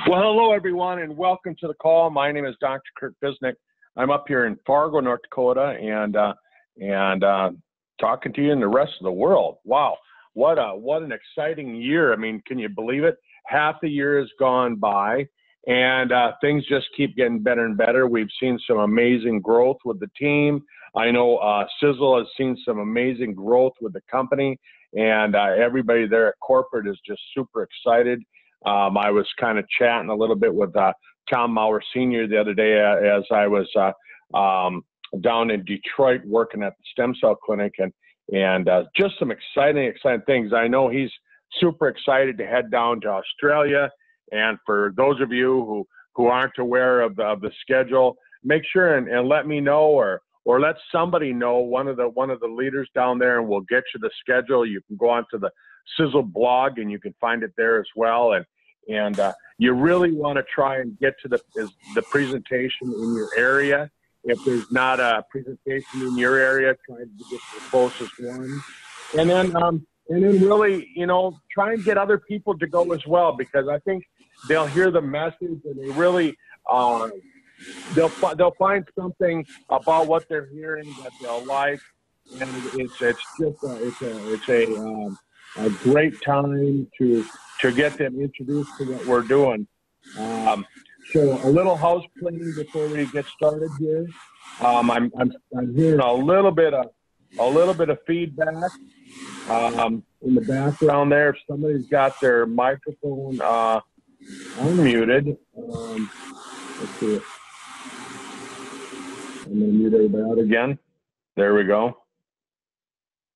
Well, hello, everyone, and welcome to the call. My name is Dr. Kurt Bisnick. I'm up here in Fargo, North Dakota, and talking to you in the rest of the world. Wow, what an exciting year. I mean, can you believe it? Half the year has gone by, and things just keep getting better and better. We've seen some amazing growth with the team. I know Sisel has seen some amazing growth with the company, and everybody there at corporate is just super excited. I was kind of chatting a little bit with Tom Maurer Sr. the other day as I was down in Detroit working at the stem cell clinic, and just some exciting things. I know he's super excited to head down to Australia. And for those of you who aren't aware of the schedule, make sure and let me know or let somebody know, one of the leaders down there, and we'll get you the schedule. You can go onto the Sisel blog and you can find it there as well. And you really want to try and get to the presentation in your area. If there's not a presentation in your area, try to get to the closest one. And then really, try and get other people to go as well, because I think they'll hear the message and they really they'll find something about what they're hearing that they'll like, and it's a great time to get them introduced to what we're doing. So a little house cleaning before we get started here. I'm hearing a little bit of feedback in the background there. If somebody's got their microphone unmuted, let's see it. I'm going to mute everybody out again. There we go.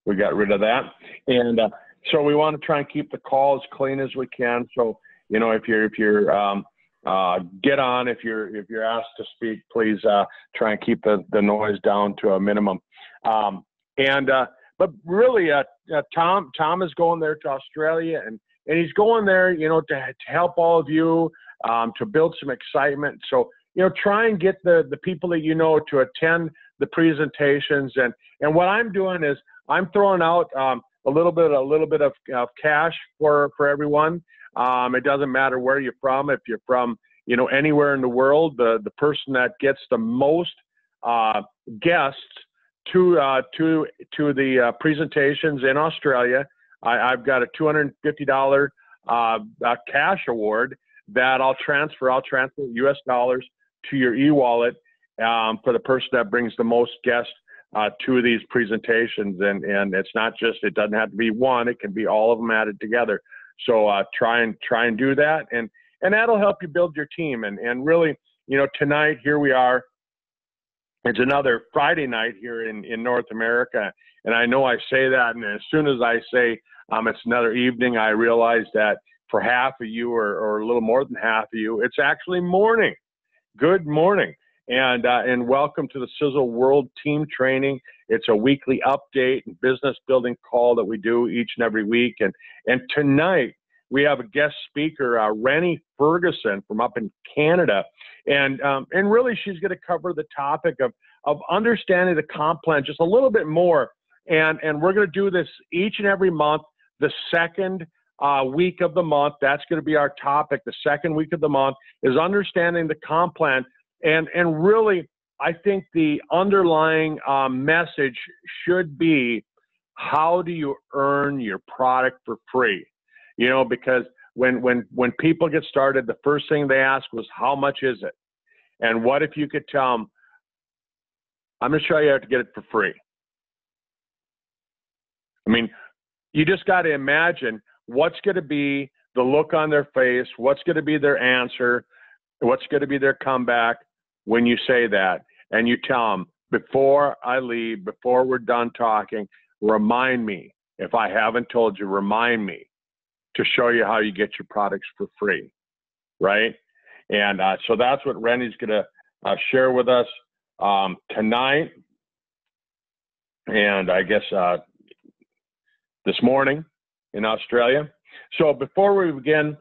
We got rid of that. And so we want to try and keep the call as clean as we can. So, if you're get on, if you're asked to speak, please try and keep the noise down to a minimum. But really, Tom is going there to Australia, and he's going there, to help all of you, to build some excitement. So, try and get the people that to attend the presentations. And what I'm doing is I'm throwing out a little bit of cash for everyone. It doesn't matter where you're from. If you're from anywhere in the world, the person that gets the most guests to the presentations in Australia, I've got a $250 cash award that I'll transfer US dollars to your e-wallet for the person that brings the most guests to these presentations. And it's not just, it doesn't have to be one, it can be all of them added together. So try and do that, and that'll help you build your team. And really, tonight, here we are. It's another Friday night here in North America. And I know I say that, and as soon as I say it's another evening, I realize that for half of you or a little more than half of you, it's actually morning. Good morning. And welcome to the Sisel World Team Training. It's a weekly update and business building call that we do each and every week. And tonight we have a guest speaker, Rene Ferguson from up in Canada. And really she's going to cover the topic of understanding the comp plan just a little bit more. And we're going to do this each and every month, the second week of the month. That's going to be our topic. The second week of the month is understanding the comp plan. And really, I think the underlying message should be, how do you earn your product for free? Because when people get started, the first thing they ask was, how much is it? And what if you could tell them, I'm going to show you how to get it for free? I mean, you just got to imagine what's going to be the look on their face, what's going to be their answer, what's going to be their comeback when you say that. And you tell them, before I leave, before we're done talking, remind me, if I haven't told you, remind me to show you how you get your products for free, right? And so that's what Rene's going to share with us tonight, and I guess this morning in Australia. So before we begin,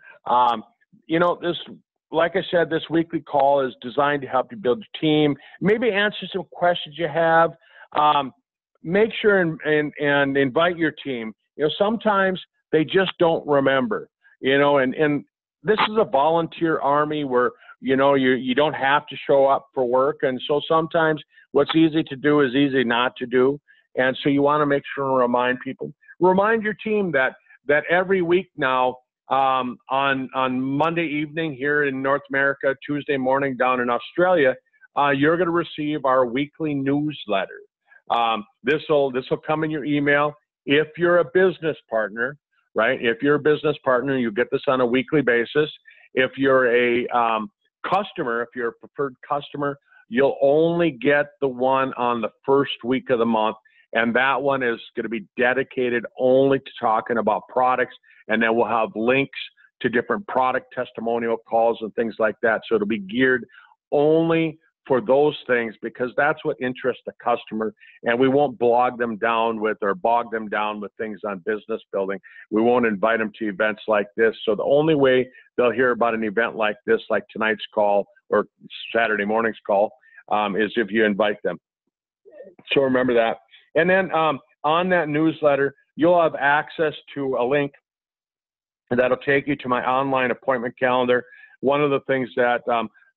like I said, this weekly call is designed to help you build your team, maybe answer some questions you have. Make sure and invite your team. Sometimes they just don't remember, and this is a volunteer army where, you don't have to show up for work. And so sometimes what's easy to do is easy not to do. And so you want to make sure and remind your team that every week now, on Monday evening here in North America, Tuesday morning down in Australia, you're going to receive our weekly newsletter. This will come in your email. If you're a business partner, right? If you're a business partner, you get this on a weekly basis. If you're a customer, if you're a preferred customer, you'll only get the one on the first week of the month. And that one is going to be dedicated only to talking about products. And then we'll have links to different product testimonial calls and things like that. So it'll be geared only for those things, because that's what interests the customer. And we won't bog them down with things on business building. We won't invite them to events like this. So the only way they'll hear about an event like this, like tonight's call or Saturday morning's call, is if you invite them. So remember that. And then on that newsletter, you'll have access to a link that'll take you to my online appointment calendar. One of the things that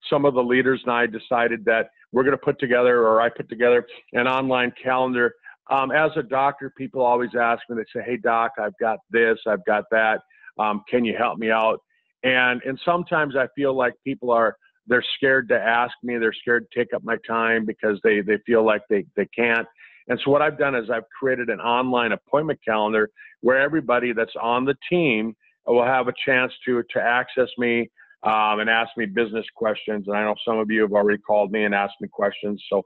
some of the leaders and I decided that we're going to put together, or I put together, an online calendar. As a doctor, people always ask me, they say, hey, doc, I've got this, I've got that. Can you help me out? And sometimes I feel like they're scared to ask me. They're scared to take up my time because they feel like they can't. And so what I've done is I've created an online appointment calendar where everybody that's on the team will have a chance to access me and ask me business questions. And I know some of you have already called me and asked me questions. So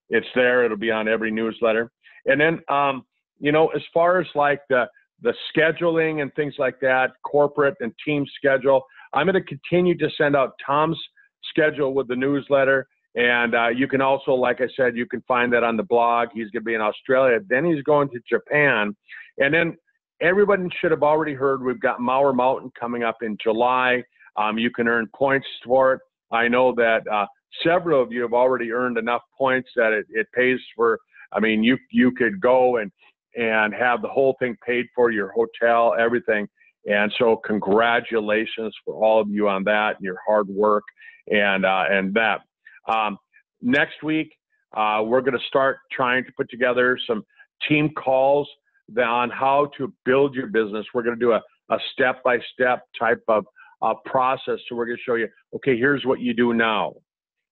it's there. It'll be on every newsletter. And then, as far as like the scheduling and things like that, corporate and team schedule, I'm going to continue to send out Tom's schedule with the newsletter. And you can also, like I said, you can find that on the blog. He's going to be in Australia. Then he's going to Japan. And then everybody should have already heard we've got Mauer Mountain coming up in July. You can earn points for it. I know that several of you have already earned enough points that it pays for. I mean, you could go and have the whole thing paid for, your hotel, everything. And so congratulations for all of you on that and your hard work and that. Next week, we're going to start trying to put together some team calls on how to build your business. We're going to do a step-by-step type of process. So we're going to show you, okay, here's what you do now.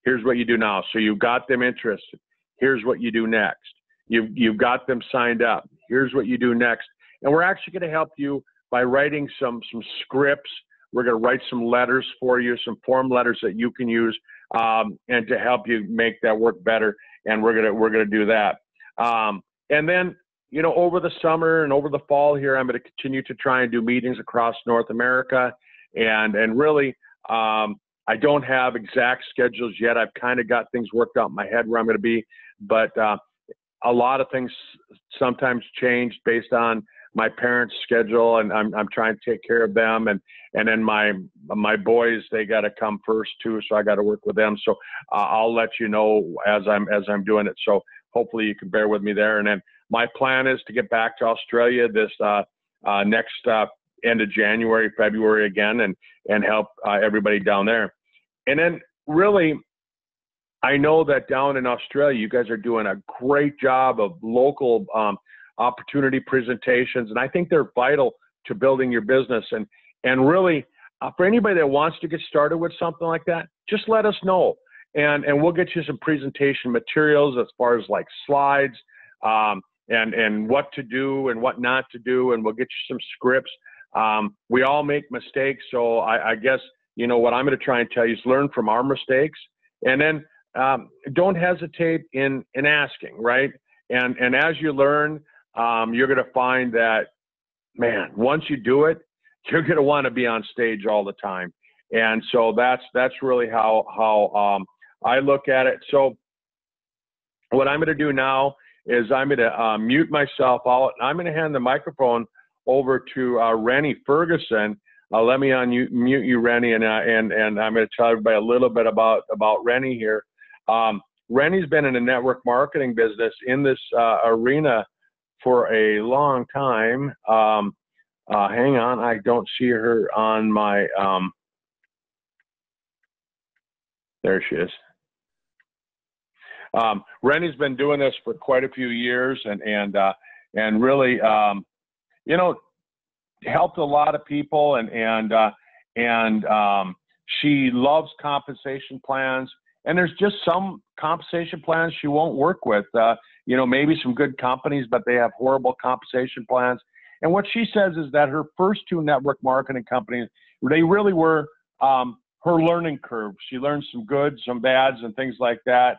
Here's what you do now. So you've got them interested. Here's what you do next. You've got them signed up. Here's what you do next. And we're actually going to help you by writing some scripts. We're going to write some letters for you, some form letters that you can use, and to help you make that work better. And we're going to do that. And then, over the summer and over the fall here, I'm going to continue to try and do meetings across North America. And really, I don't have exact schedules yet. I've kind of got things worked out in my head where I'm going to be, but a lot of things sometimes change based on my parents' schedule, and I'm trying to take care of them, and then my boys, they got to come first too, so I got to work with them. So I'll let you know as I'm doing it. So hopefully you can bear with me there. And then my plan is to get back to Australia this next end of January, February again, and help everybody down there. And then really, I know that down in Australia, you guys are doing a great job of local opportunity presentations, and I think they're vital to building your business. And really, for anybody that wants to get started with something like that, just let us know, and we'll get you some presentation materials as far as like slides, and what to do and what not to do, and we'll get you some scripts. We all make mistakes, so I guess what I'm going to try and tell you is learn from our mistakes, and then don't hesitate in asking, right? And as you learn, you're going to find that, man, once you do it, you're going to want to be on stage all the time. And so that's really how I look at it. So what I'm going to do now is I'm going to mute myself out. I'm going to hand the microphone over to Rene Ferguson. Let me mute you, Rene, and I'm going to tell everybody a little bit about Rene here. Rene's been in the network marketing business in this arena for a long time. Hang on, I don't see her on my, there she is. Rene's been doing this for quite a few years and really, you know, helped a lot of people and she loves compensation plans. And there's just some compensation plans she won't work with. You know, maybe some good companies, but they have horrible compensation plans. And what she says is that her first two network marketing companies, they really were her learning curve. She learned some goods, some bads, and things like that.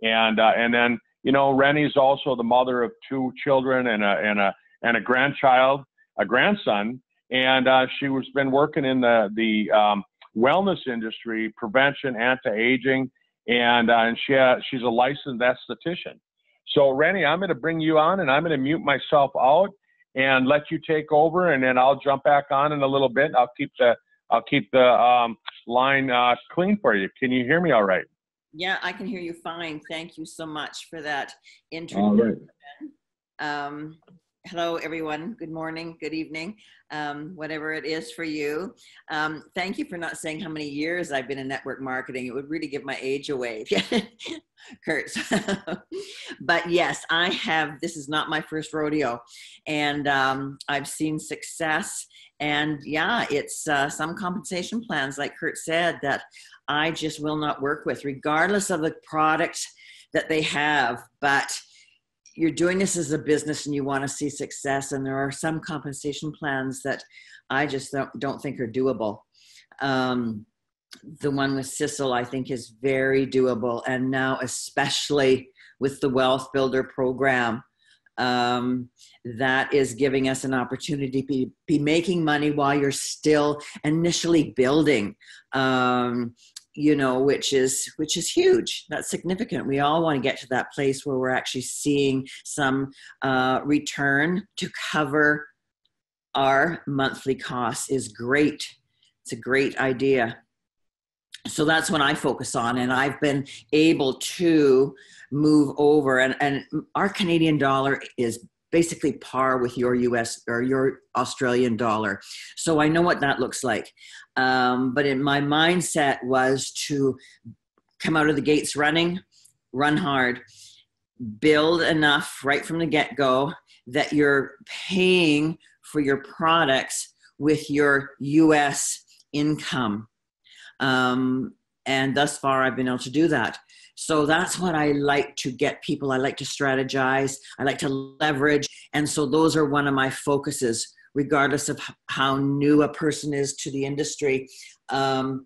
And then, you know, Rene's also the mother of two children and a grandchild, a grandson. And she was been working in the wellness industry, prevention, anti-aging, and she's a licensed esthetician. So Rene, I'm going to bring you on, and I'm going to mute myself out and let you take over, and then I'll jump back on in a little bit. I'll keep the line clean for you. Can you hear me all right? Yeah, I can hear you fine. Thank you so much for that introduction. All right. Hello, everyone. Good morning, good evening, whatever it is for you. Thank you for not saying how many years I've been in network marketing. It would really give my age away, Kurt. But yes, I have. This is not my first rodeo, and I've seen success. And yeah, it's some compensation plans, like Kurt said, that I just will not work with, regardless of the product that they have. But you're doing this as a business and you want to see success, and there are some compensation plans that I just don't think are doable. The one with Sisel, I think, is very doable, and now especially with the Wealth Builder program, that is giving us an opportunity to be making money while you're still initially building. You know, which is huge. That's significant. We all want to get to that place where we're actually seeing some return to cover our monthly costs. Is great. It's a great idea. So that's what I focus on, and I've been able to move over, and our Canadian dollar is basically par with your US or your Australian dollar. So I know what that looks like. But in my mindset was to come out of the gates running, run hard, build enough right from the get-go that you're paying for your products with your US income. And thus far, I've been able to do that. So that's what I like to get people. I like to strategize. I like to leverage. And so those are one of my focuses, regardless of how new a person is to the industry. Those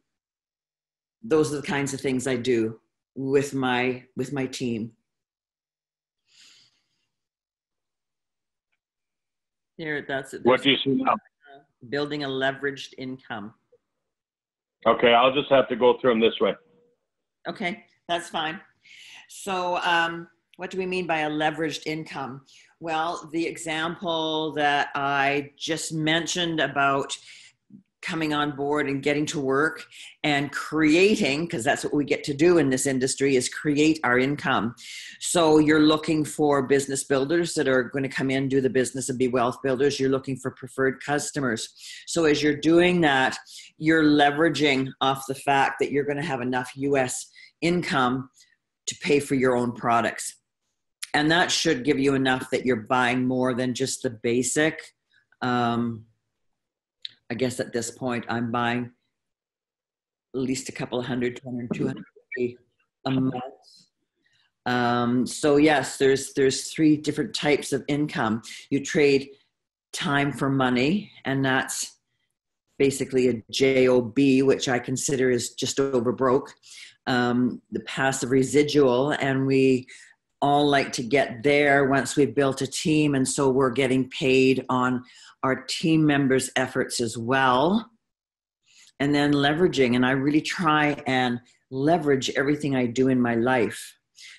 are the kinds of things I do with my team. There, that's it. What do you see now? Building a leveraged income. Okay, I'll just have to go through them this way. Okay, that's fine. So what do we mean by a leveraged income? Well, the example that I just mentioned about coming on board and getting to work and creating, because that's what we get to do in this industry, is create our income. So you're looking for business builders that are going to come in, do the business and be wealth builders. You're looking for preferred customers. So as you're doing that, you're leveraging off the fact that you're going to have enough US income to pay for your own products. And that should give you enough that you're buying more than just the basic. I guess at this point, I'm buying at least a couple of hundred, 200, 250 a month. So yes, there's three different types of income. You trade time for money, and that's basically a JOB, which I consider is just over broke. The passive residual, and we all like to get there once we've built a team, and so we're getting paid on our team members' efforts as well. And then leveraging, and I really try and leverage everything I do in my life.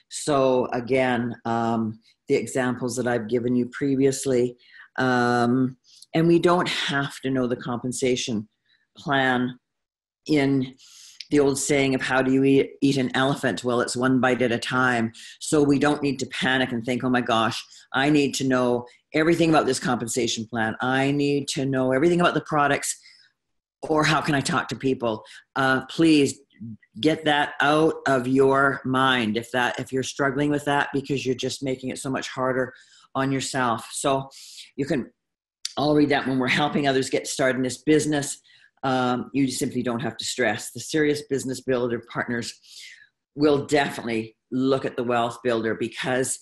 So again, the examples that I've given you previously, and we don't have to know the compensation plan in the old saying of how do you eat an elephant? Well, it's one bite at a time. So we don't need to panic and think, oh my gosh, I need to know everything about this compensation plan. I need to know everything about the products, or how can I talk to people? Please get that out of your mind if you're struggling with that, because you're just making it so much harder on yourself. So you can all read that when we're helping others get started in this business. You simply don't have to stress. The serious business builder partners will definitely look at the wealth builder, because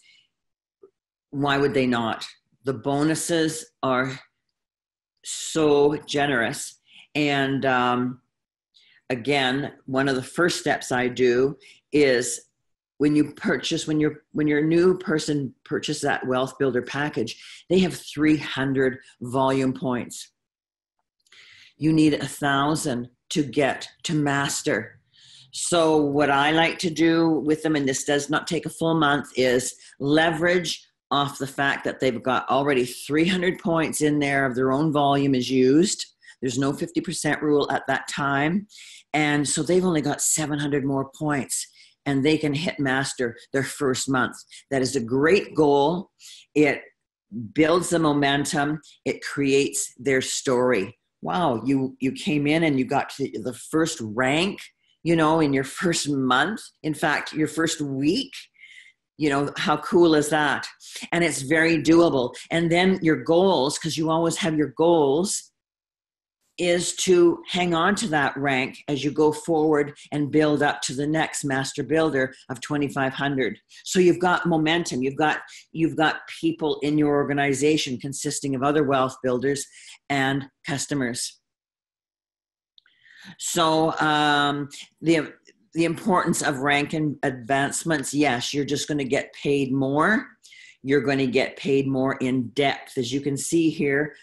why would they not? The bonuses are so generous. And again, one of the first steps I do is when you're a new person purchase that wealth builder package, they have 300 volume points. You need 1,000 to get to master. So what I like to do with them, and this does not take a full month, is leverage off the fact that they've got already 300 points in there of their own volume is used. There's no 50% rule at that time. And so they've only got 700 more points, and they can hit master their first month. That is a great goal. It builds the momentum. It creates their story. Wow, you came in and you got to the first rank, in your first month. In fact, your first week. How cool is that? And it's very doable. And then your goals, because you always have your goals, is to hang on to that rank as you go forward and build up to the next master builder of 2,500. So you've got momentum. You've got people in your organization consisting of other wealth builders and customers. So the importance of rank and advancements, yes, you're just going to get paid more. You're going to get paid more in depth. As you can see here,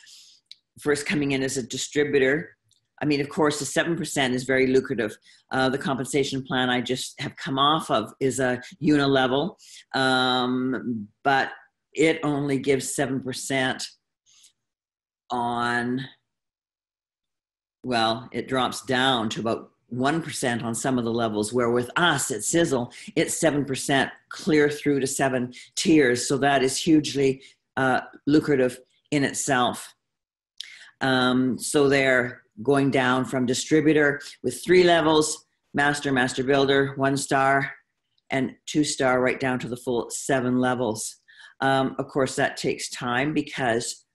first coming in as a distributor. I mean, of course, the 7% is very lucrative. The compensation plan I just have come off of is a unilevel, but it only gives 7% on, well, it drops down to about 1% on some of the levels, where with us at Sisel, it's 7% clear through to 7 tiers. So that is hugely lucrative in itself. So they're going down from distributor with 3 levels, master, master builder, 1-star, and 2-star, right down to the full 7 levels. Of course, that takes time, because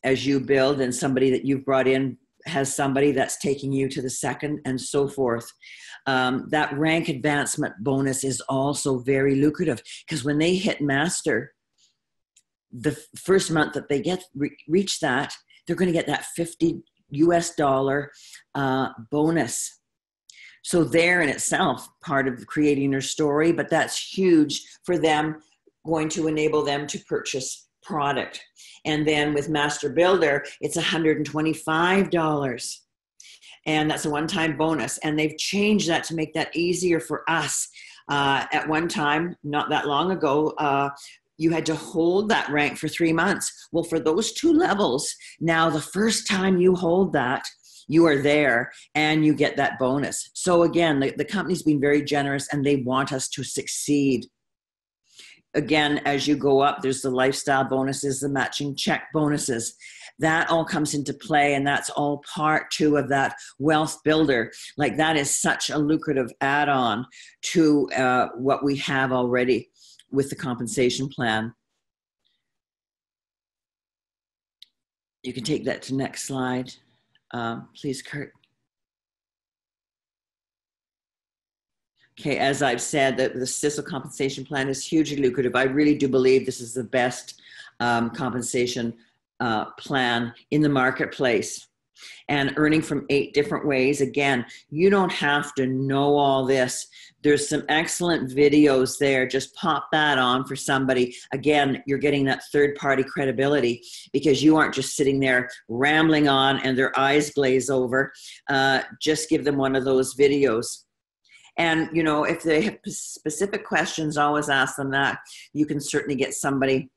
as you build and somebody that you've brought in has somebody that's taking you to the second, and so forth. That rank advancement bonus is also very lucrative, because when they hit master, the first month that they reach that, they're going to get that $50 bonus. So there in itself, part of creating their story, but that's huge for them, going to enable them to purchase product. And then with Master Builder, it's $125. And that's a one-time bonus. And they've changed that to make that easier for us. At one time, not that long ago, you had to hold that rank for 3 months. Well, for those 2 levels, now the first time you hold that, you are there and you get that bonus. So again, the company's been very generous, and they want us to succeed. Again, as you go up, there's the lifestyle bonuses, the matching check bonuses. That all comes into play, and that's all part 2 of that wealth builder. Like, that is such a lucrative add-on to what we have already with the compensation plan. You can take that to next slide, please, Kurt. Okay, as I've said, the Sisel compensation plan is hugely lucrative. I really do believe this is the best compensation plan in the marketplace. And earning from 8 different ways. Again, you don't have to know all this. There's some excellent videos there. Just pop that on for somebody. Again, you're getting that third-party credibility, because you aren't just sitting there rambling on and their eyes glaze over. Just give them one of those videos. And, if they have specific questions, always ask them that. You can certainly get somebody,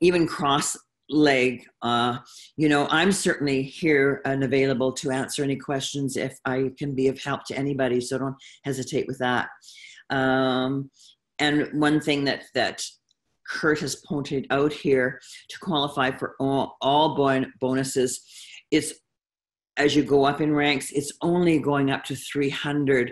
even cross leg. I'm certainly here and available to answer any questions if I can be of help to anybody. So don't hesitate with that. And one thing that Kurt has pointed out here, to qualify for all bonuses, it's, as you go up in ranks, it's only going up to 300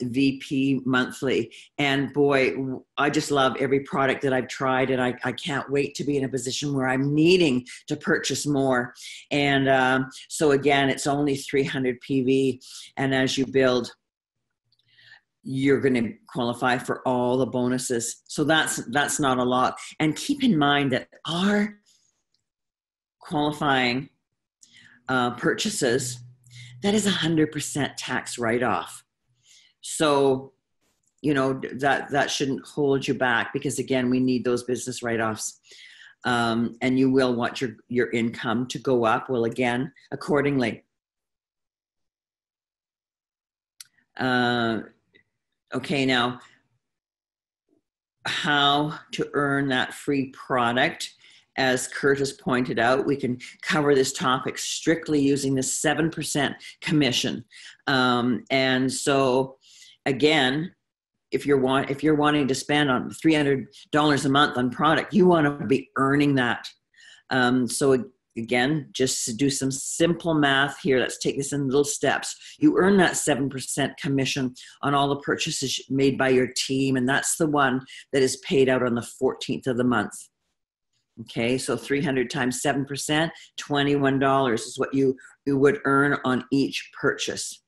VP monthly. And boy, I just love every product that I've tried, and I can't wait to be in a position where I'm needing to purchase more. And so again, it's only 300 PV. And as you build, you're going to qualify for all the bonuses. So that's not a lot. And keep in mind that our qualifying purchases, that is 100% tax write-off. So, that shouldn't hold you back, because again, we need those business write-offs. And you will want your income to go up, well, again, accordingly. Okay, now, how to earn that free product. As Curtis pointed out, we can cover this topic strictly using the 7% commission. And so, again, if you're wanting to spend on $300 a month on product, you want to be earning that. So again, just to do some simple math here. Let's take this in little steps. You earn that 7% commission on all the purchases made by your team, and that's the one that is paid out on the 14th of the month. Okay, so 300 times 7%, $21 is what you would earn on each purchase.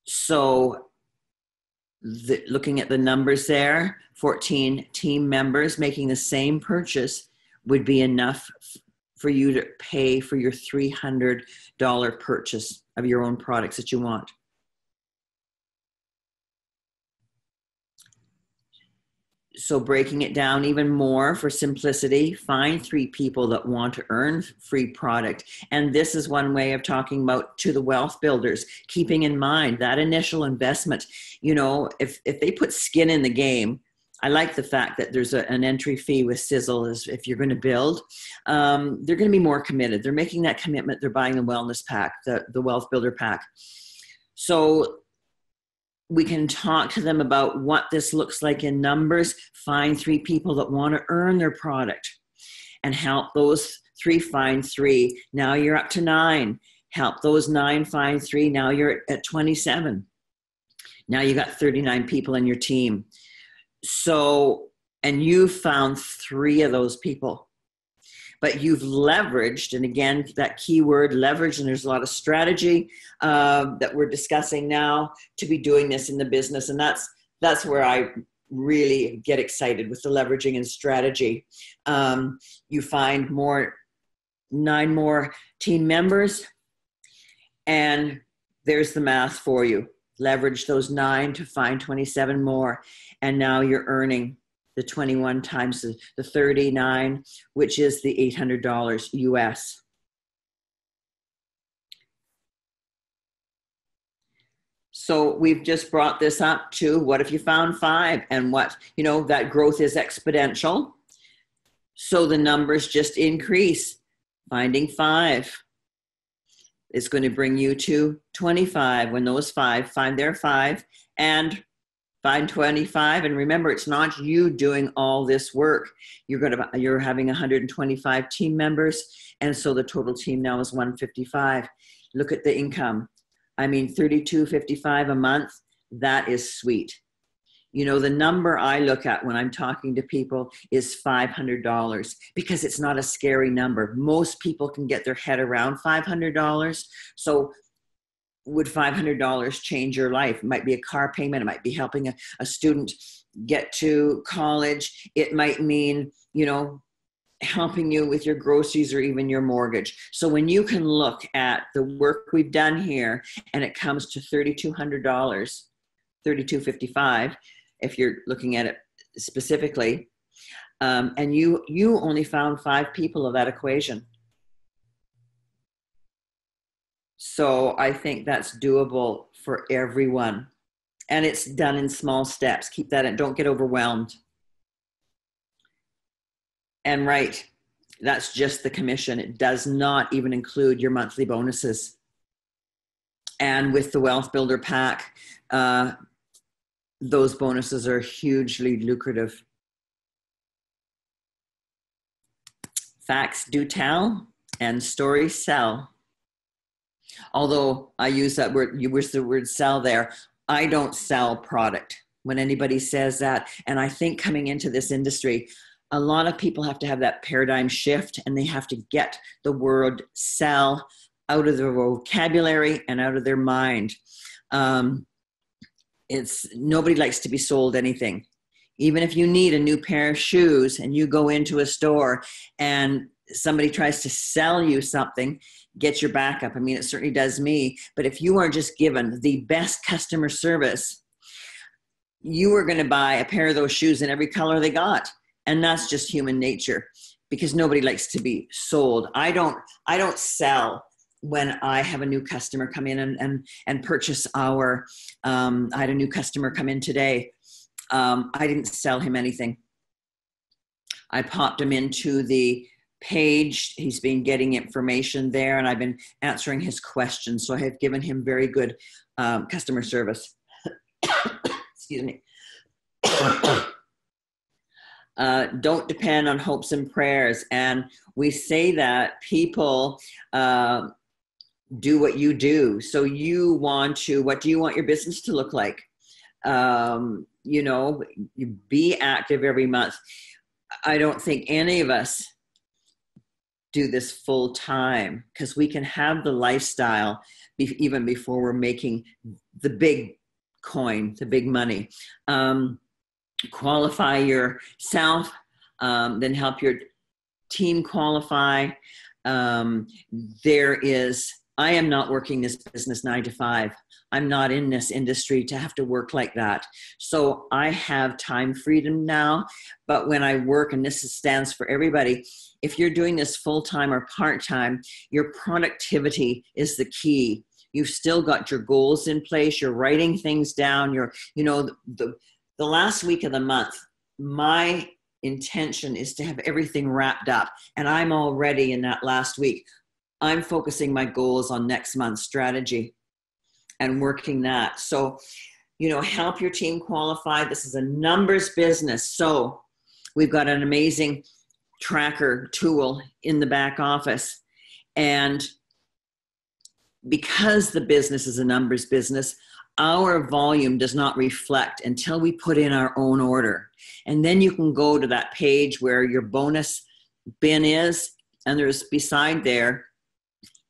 So looking at the numbers there, 14 team members making the same purchase would be enough for you to pay for your $300 purchase of your own products that you want. So breaking it down even more for simplicity, find 3 people that want to earn free product. And this is one way of talking about to the wealth builders, keeping in mind that initial investment. If they put skin in the game, I like the fact that there's an entry fee with Sisel. If you're going to build, they're going to be more committed. They're making that commitment. They're buying the wellness pack, the wealth builder pack. So we can talk to them about what this looks like in numbers, find 3 people that want to earn their product, and help those 3 find 3. Now you're up to 9. Help those 9 find 3. Now you're at 27. Now you got 39 people in your team. So, and you found 3 of those people. But you've leveraged, and again, that keyword leverage, and there's a lot of strategy that we're discussing now to be doing this in the business. And that's where I really get excited with the leveraging and strategy. You find 9 more team members, and there's the math for you. Leverage those 9 to find 27 more. And now you're earning the 21 times the 39, which is the $800 US. So we've just brought this up to what if you found 5, and that growth is exponential. So the numbers just increase. Finding 5 is going to bring you to 25 when those 5 find their 5 and find 25. And remember, it's not you doing all this work. You're having 125 team members. And so the total team now is 155. Look at the income. $32.55 a month. That is sweet. The number I look at when I'm talking to people is $500, because it's not a scary number. Most people can get their head around $500. So would $500 change your life? It might be a car payment. It might be helping a student get to college. It might mean, helping you with your groceries or even your mortgage. So when you can look at the work we've done here and it comes to $3,200, $32.55, if you're looking at it specifically, and you only found 5 people of that equation. So I think that's doable for everyone. And it's done in small steps. Keep that in. Don't get overwhelmed. And right, that's just the commission. It does not even include your monthly bonuses. And with the Wealth Builder Pack, those bonuses are hugely lucrative. Facts do tell and stories sell. Although I use that word, you use the word sell there, I don't sell product. When anybody says that, and I think coming into this industry, a lot of people have to have that paradigm shift, and they have to get the word sell out of their vocabulary and out of their mind. Nobody likes to be sold anything. Even if you need a new pair of shoes and you go into a store and somebody tries to sell you something, get your back up. I mean, it certainly does me. But if you are just given the best customer service, you are going to buy a pair of those shoes in every color they got. And that's just human nature, because nobody likes to be sold. I don't sell when I have a new customer come in and purchase our, I had a new customer come in today. I didn't sell him anything. I popped him into the page. He's been getting information there, and I've been answering his questions. So I have given him very good customer service. Excuse me. Don't depend on hopes and prayers. And we say that people do what you do. So what do you want your business to look like? You be active every month. I don't think any of us do this full time, because we can have the lifestyle even before we're making the big coin, the big money. Qualify yourself, then help your team qualify. I am not working this business 9 to 5. I'm not in this industry to have to work like that. So I have time freedom now. But when I work, and this stands for everybody, if you're doing this full-time or part-time, your productivity is the key. You've still got your goals in place. You're writing things down. The last week of the month, my intention is to have everything wrapped up. And I'm already in that last week. I'm focusing my goals on next month's strategy and working that. So, help your team qualify. This is a numbers business. So we've got an amazing tracker tool in the back office. And because the business is a numbers business, our volume does not reflect until we put in our own order. And then you can go to that page where your bonus bin is, and there's beside there,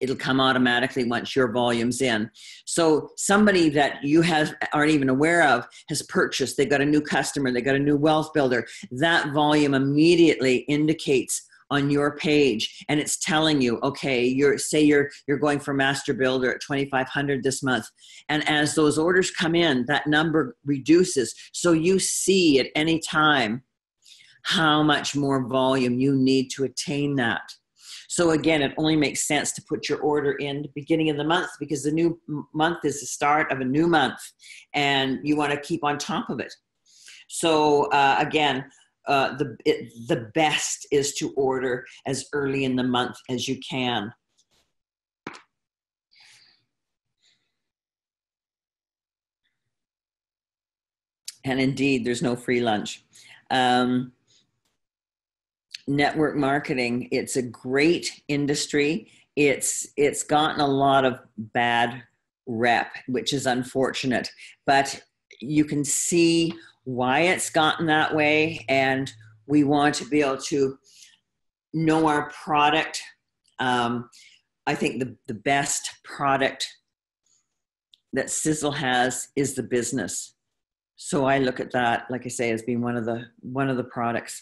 it'll come automatically once your volume's in. So somebody that you aren't even aware of has purchased, they've got a new customer, they got a new wealth builder. That volume immediately indicates on your page, and it's telling you, okay, you're going for master builder at 2,500 this month. And as those orders come in, that number reduces. So you see at any time how much more volume you need to attain that. So again, it only makes sense to put your order in the beginning of the month, because the new month is the start of a new month, and you want to keep on top of it. So again, the best is to order as early in the month as you can. And indeed, there's no free lunch. Network marketing, it's a great industry. It's gotten a lot of bad rep, which is unfortunate, but you can see why it's gotten that way. And we want to be able to know our product. I think the best product that Sisel has is the business. So I look at that, like I say, as being one of the products.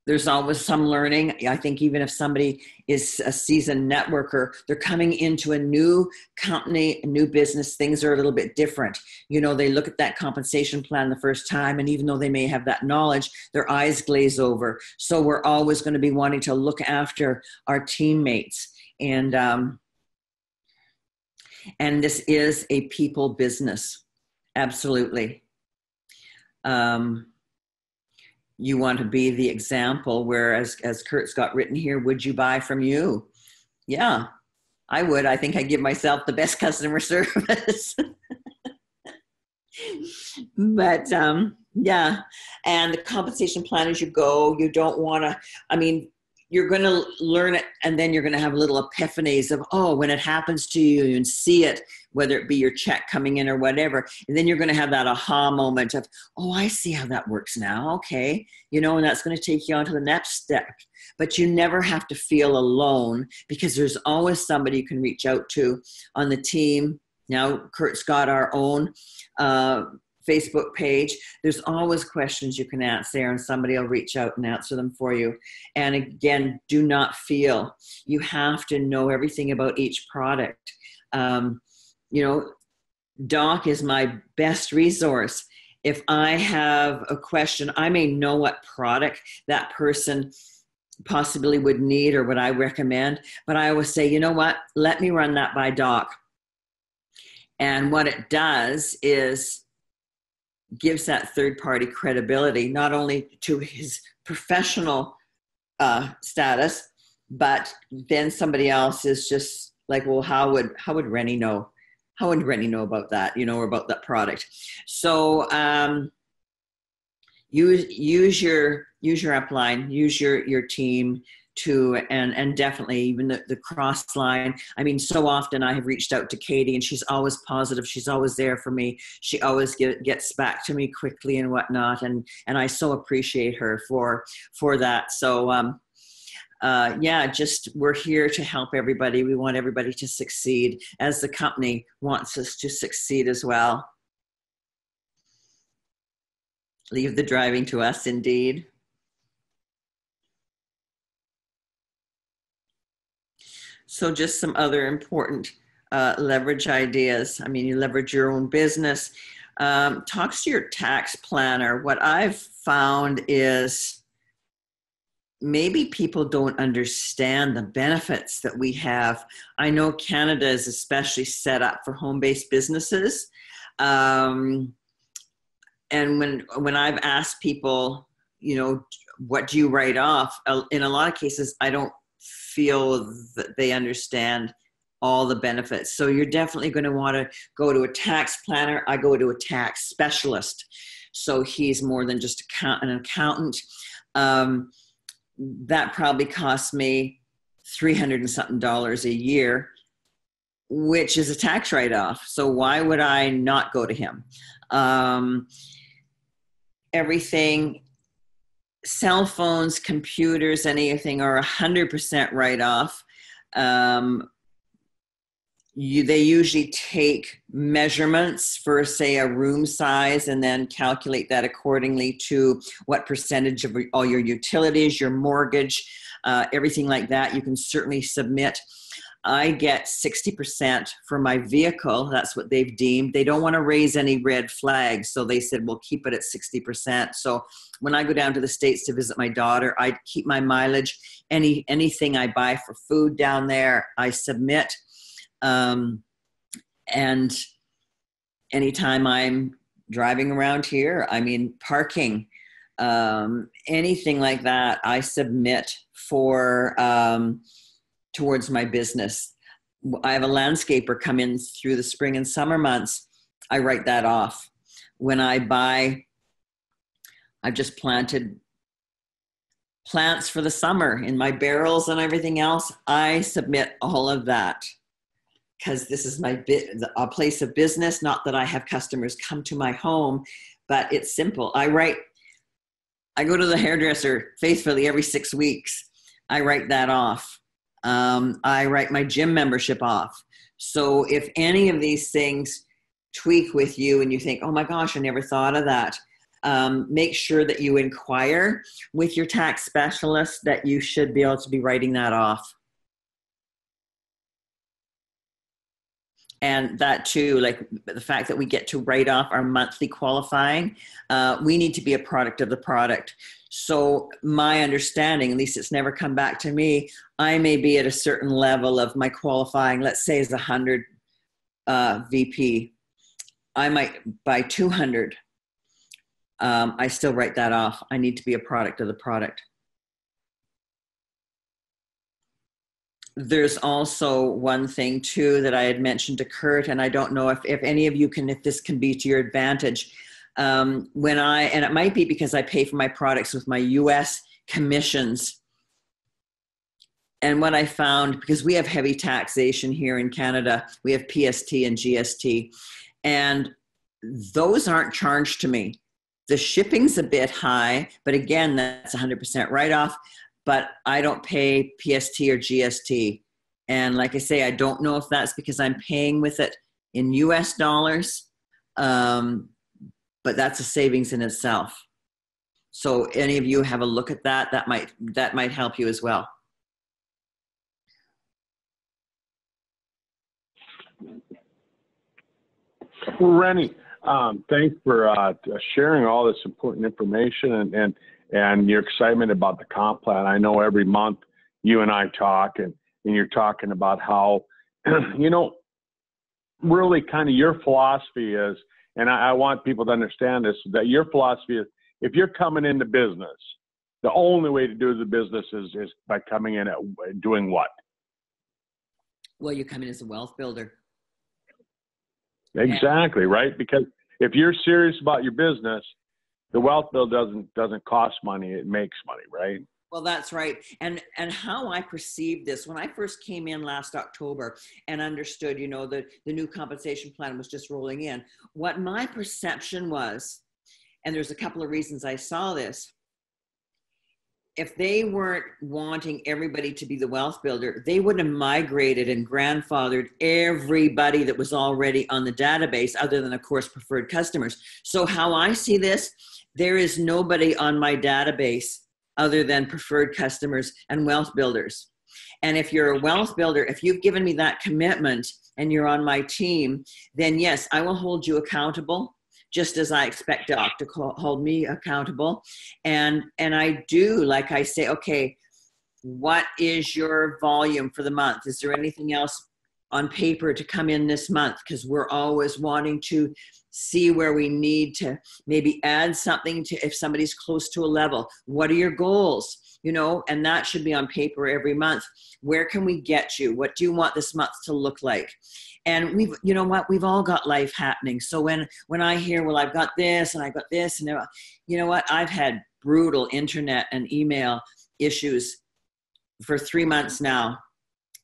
There's always some learning. I think even if somebody is a seasoned networker, they're coming into a new company, a new business, things are a little bit different. They look at that compensation plan the first time, and even though they may have that knowledge, their eyes glaze over. So we're always going to be wanting to look after our teammates. And this is a people business. Absolutely. you want to be the example where, as Kurt's got written here, would you buy from you? Yeah, I would. I think I give myself the best customer service. But yeah, and the compensation plan as you go, you don't want to, I mean, you're going to learn it, and then you're going to have little epiphanies of, oh, when it happens to you and see it, whether it be your check coming in or whatever, and then you're going to have that aha moment of, oh, I see how that works now. Okay. You know, and that's going to take you on to the next step. But you never have to feel alone, because there's always somebody you can reach out to on the team. Now, Kurt's got our own Facebook page. There's always questions you can ask there, and somebody will reach out and answer them for you. And again, do not feel you have to know everything about each product. You know, Doc is my best resource. If I have a question, I may know what product that person possibly would need or what I recommend, but I always say, you know what, let me run that by Doc. And what it does is gives that third-party credibility, not only to his professional status, but then somebody else is just like, well, how would Rene know? How would Rene know about that, you know, or about that product? So use your upline, use your team to, and definitely even the cross line. I mean, so often I have reached out to Katie, and she's always positive. She's always there for me. She always gets back to me quickly and whatnot. And I so appreciate her for that. So, yeah, just we're here to help everybody. We want everybody to succeed, as the company wants us to succeed as well. Leave the driving to us, indeed. So just some other important leverage ideas. I mean, you leverage your own business. Talks to your tax planner. What I've found is maybe people don't understand the benefits that we have. I know Canada is especially set up for home-based businesses. And when I've asked people, you know, what do you write off? In a lot of cases, I don't feel that they understand all the benefits. So you're definitely going to want to go to a tax planner. I go to a tax specialist. So he's more than just an accountant. That probably costs me $300 and something a year, which is a tax write-off. So why would I not go to him? Everything, cell phones, computers, anything are 100% write-off. They usually take measurements for, say, a room size, and then calculate that accordingly to what percentage of all your utilities, your mortgage, everything like that. You can certainly submit. I get 60% for my vehicle. That's what they've deemed. They don't want to raise any red flags. So they said, we'll keep it at 60%. So when I go down to the States to visit my daughter, I keep my mileage. Anything I buy for food down there, I submit. And anytime I'm driving around here, I mean, parking, anything like that, I submit for, towards my business. I have a landscaper come in through the spring and summer months. I write that off. When I buy, I've just planted plants for the summer in my barrels and everything else. I submit all of that, because this is a place of business. Not that I have customers come to my home, but it's simple. I go to the hairdresser faithfully every 6 weeks. I write that off. I write my gym membership off. So if any of these things tweak with you and you think, oh my gosh, I never thought of that, make sure that you inquire with your tax specialist that you should be able to be writing that off. And that too, like the fact that we get to write off our monthly qualifying, we need to be a product of the product. So my understanding, at least it's never come back to me, I may be at a certain level of my qualifying, let's say is 100 VP. I might buy 200. I still write that off. I need to be a product of the product. There's also one thing too that I had mentioned to Kurt, and I don't know if any of you can, if this can be to your advantage. And it might be because I pay for my products with my US commissions. And what I found, because we have heavy taxation here in Canada, we have PST and GST, and those aren't charged to me. The shipping's a bit high, but again, that's 100% write-off. But I don't pay PST or GST. And like I say, I don't know if that's because I'm paying with it in US dollars, but that's a savings in itself. So any of you have a look at that, that might help you as well. Rene, thanks for sharing all this important information and your excitement about the comp plan. I know every month you and I talk, and you're talking about how, you know, really kind of your philosophy is, and I want people to understand this, that your philosophy is, if you're coming into business, the only way to do the business is by coming in at doing what? Well, you come in as a wealth builder. Exactly, right? Because if you're serious about your business, the wealth bill doesn't cost money, it makes money, right? Well, that's right. And how I perceived this when I first came in last October and understood, you know, the new compensation plan was just rolling in. What my perception was, and there's a couple of reasons I saw this, if they weren't wanting everybody to be the wealth builder, they would have migrated and grandfathered everybody that was already on the database, other than, of course, preferred customers. So how I see this, there is nobody on my database other than preferred customers and wealth builders. And if you're a wealth builder, if you've given me that commitment and you're on my team, then yes, I will hold you accountable, just as I expect Doc to hold me accountable. And I do, like I say, okay, what is your volume for the month? Is there anything else on paper to come in this month? Because we're always wanting to see where we need to maybe add something to, if somebody's close to a level. What are your goals? You know, and that should be on paper every month. Where can we get you? What do you want this month to look like? And we've, you know what, we've all got life happening. So when I hear, well, I've got this and I've got this, and you know what, I've had brutal internet and email issues for 3 months now,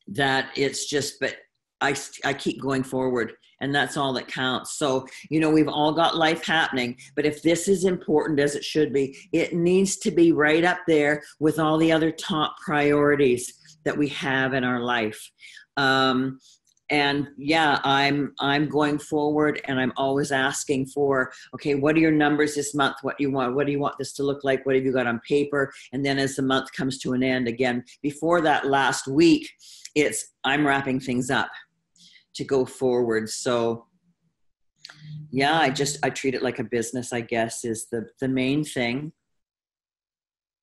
that it's just, but I keep going forward, and that's all that counts. So, you know, we've all got life happening, but if this is important as it should be, it needs to be right up there with all the other top priorities that we have in our life. And yeah, I'm going forward, and I'm always asking for, okay, what are your numbers this month? What do you want this to look like? What have you got on paper? And then as the month comes to an end, again, before that last week, I'm wrapping things up to go forward. So yeah, I treat it like a business, I guess, is the main thing.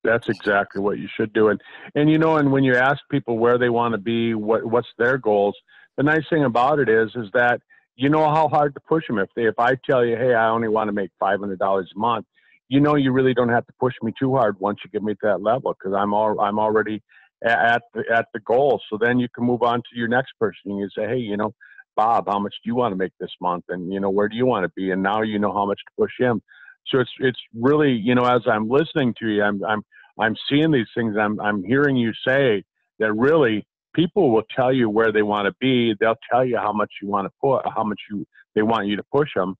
That's exactly what you should do. And you know, and when you ask people where they want to be, what's their goals, the nice thing about it is that you know how hard to push them. If I tell you, hey, I only want to make $500 a month, you know, you really don't have to push me too hard once you get me to that level, because I'm already at the goal. So then you can move on to your next person. You can say, hey, you know, Bob, how much do you want to make this month? And, you know, where do you want to be? And now you know how much to push him. So it's really, you know, as I'm listening to you, I'm seeing these things. I'm hearing you say that really people will tell you where they want to be. They'll tell you how much you want to put, they want you to push them.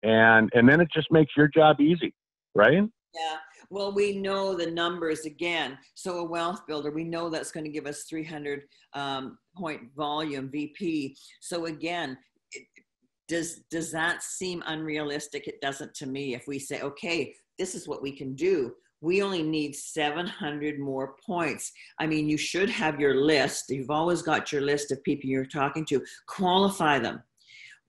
And then it just makes your job easy, right? Yeah. Well, we know the numbers again. So a wealth builder, we know that's going to give us 300 point volume VP. So again, does that seem unrealistic? It doesn't to me. If we say, okay, this is what we can do, we only need 700 more points. I mean, you should have your list. You've always got your list of people you're talking to. Qualify them.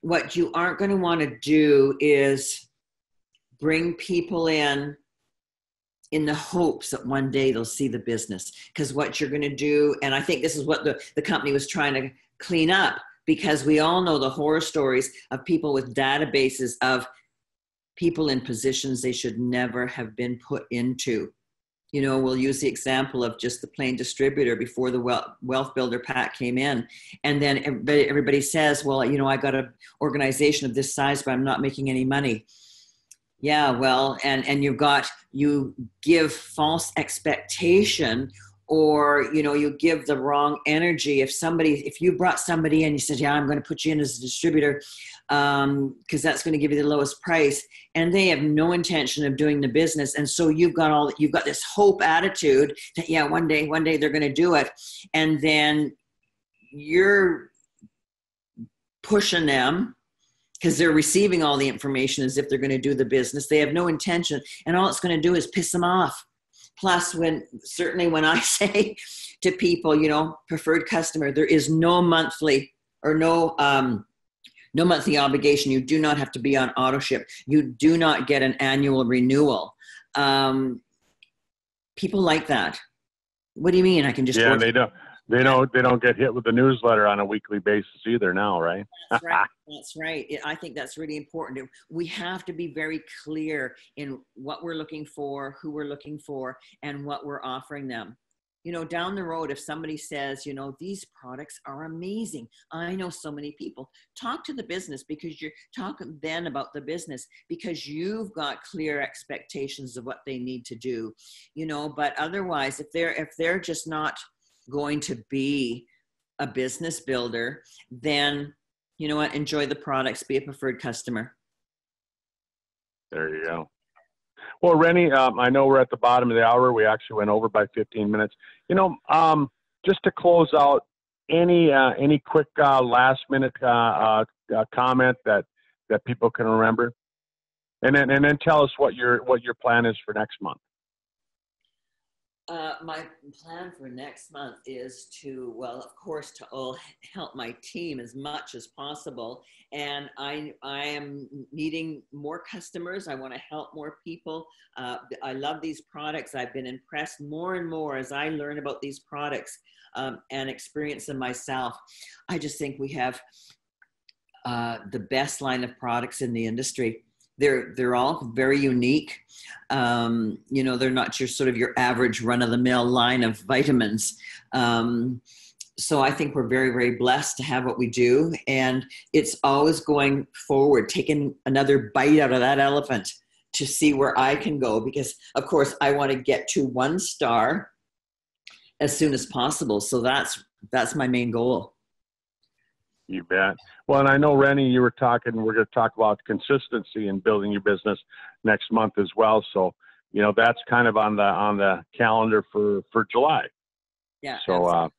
What you aren't going to want to do is bring people in the hopes that one day they'll see the business. Because what you're going to do, and I think this is what the company was trying to clean up, because we all know the horror stories of people with databases of people in positions they should never have been put into. You know, we'll use the example of just the plain distributor before the wealth builder pack came in. And then everybody says, well, you know, I got an organization of this size, but I'm not making any money. Yeah, well, and you give false expectation, or, you know, you give the wrong energy. If you brought somebody in, you said, yeah, I'm going to put you in as a distributor, because that's going to give you the lowest price, and they have no intention of doing the business. And so you've got this hope attitude that, yeah, one day they're going to do it. And then you're pushing them because they're receiving all the information as if they're going to do the business. They have no intention, and all it's going to do is piss them off. Plus, when I say to people, you know, preferred customer, there is no monthly or no monthly obligation. You do not have to be on auto ship. You do not get an annual renewal. People like that. What do you mean? I can just They don't get hit with the newsletter on a weekly basis either now, right? That's right. That's right. I think that's really important. We have to be very clear in what we're looking for, who we're looking for, and what we're offering them. You know, down the road, if somebody says, you know, these products are amazing, I know so many people, talk to the business, because you're talking then about the business, because you've got clear expectations of what they need to do, you know. But otherwise, if they're just not going to be a business builder, then, you know what, enjoy the products, be a preferred customer. There you go. Well, Rene, I know we're at the bottom of the hour. We actually went over by 15 minutes. You know, just to close out, any quick last minute comment that people can remember, and then tell us what your plan is for next month. My plan for next month is to, well, of course, to all help my team as much as possible. And I am needing more customers. I want to help more people. I love these products. I've been impressed more and more as I learn about these products and experience them myself. I just think we have the best line of products in the industry. They're all very unique. You know, they're not your average run-of-the-mill line of vitamins. So I think we're very, very blessed to have what we do. And it's always going forward, taking another bite out of that elephant to see where I can go. Because, of course, I want to get to 1 star as soon as possible. So that's my main goal. You bet. Well, and I know, Rene, we're going to talk about consistency in building your business next month as well. So, you know, that's kind of on the calendar for July. Yeah. So,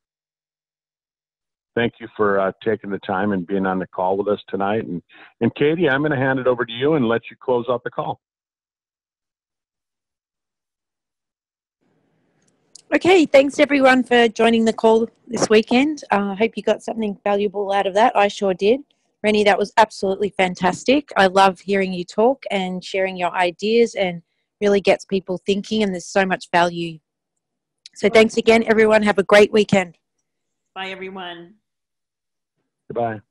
thank you for taking the time and being on the call with us tonight. And Katie, I'm going to hand it over to you and let you close out the call. Okay, thanks everyone for joining the call this weekend. I hope you got something valuable out of that. I sure did. Rene, that was absolutely fantastic. I love hearing you talk and sharing your ideas, and really gets people thinking, and there's so much value. So thanks again, everyone. Have a great weekend. Bye, everyone. Goodbye.